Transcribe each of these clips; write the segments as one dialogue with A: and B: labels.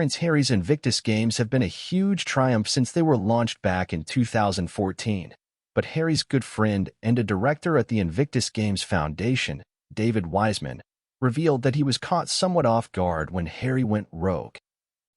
A: Prince Harry's Invictus Games have been a huge triumph since they were launched back in 2014. But Harry's good friend and a director at the Invictus Games Foundation, David Wiseman, revealed that he was caught somewhat off guard when Harry went rogue.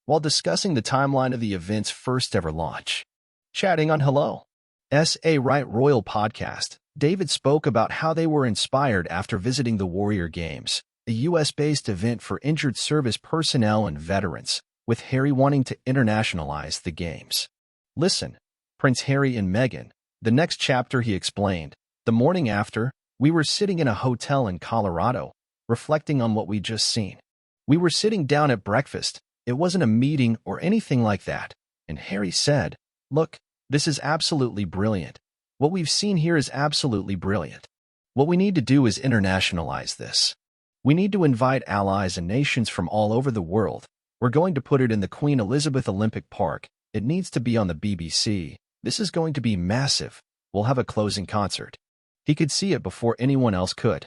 A: While discussing the timeline of the event's first-ever launch, chatting on Hello's A Right Royal podcast, David spoke about how they were inspired after visiting the Warrior Games, a US-based event for injured service personnel and veterans, with Harry wanting to internationalize the games. Listen, Prince Harry and Meghan. The next chapter, he explained. The morning after, we were sitting in a hotel in Colorado, reflecting on what we'd just seen. We were sitting down at breakfast. It wasn't a meeting or anything like that. And Harry said, "Look, this is absolutely brilliant. What we've seen here is absolutely brilliant. What we need to do is internationalize this. We need to invite allies and nations from all over the world. We're going to put it in the Queen Elizabeth Olympic Park. It needs to be on the BBC. This is going to be massive. We'll have a closing concert." He could see it before anyone else could.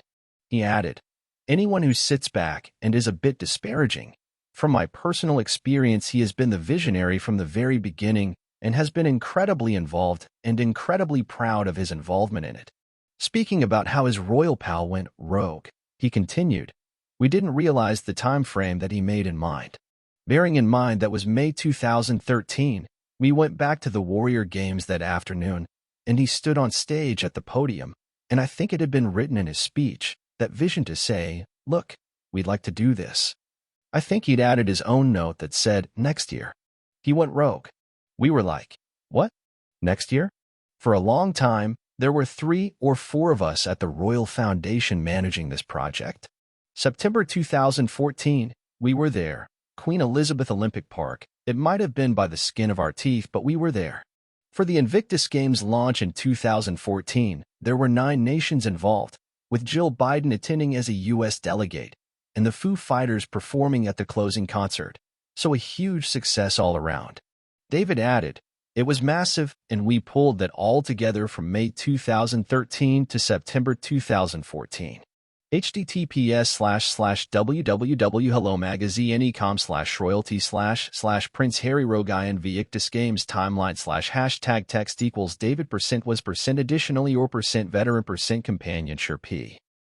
A: He added, "Anyone who sits back and is a bit disparaging. From my personal experience, he has been the visionary from the very beginning and has been incredibly involved and incredibly proud of his involvement in it." Speaking about how his royal pal went rogue, he continued, "We didn't realize the time frame that he made in mind. Bearing in mind that was May 2013, we went back to the Warrior Games that afternoon, and he stood on stage at the podium, and I think it had been written in his speech, that vision to say, 'Look, we'd like to do this.' I think he'd added his own note that said, 'Next year.' He went rogue. We were like, 'What? Next year?' For a long time, there were 3 or 4 of us at the Royal Foundation managing this project. September 2014, we were there. Queen Elizabeth Olympic Park. It might have been by the skin of our teeth, but we were there. For the Invictus Games launch in 2014, there were 9 nations involved, with Jill Biden attending as a U.S. delegate, and the Foo Fighters performing at the closing concert. So a huge success all around." David added, "It was massive, and we pulled that all together from May 2013 to September 2014. https://www.hellomagazine.com/royalty/Prince Harry Rogue Invictus Games timeline /hashtag text equals David % was % additionally or % veteran % companionship p.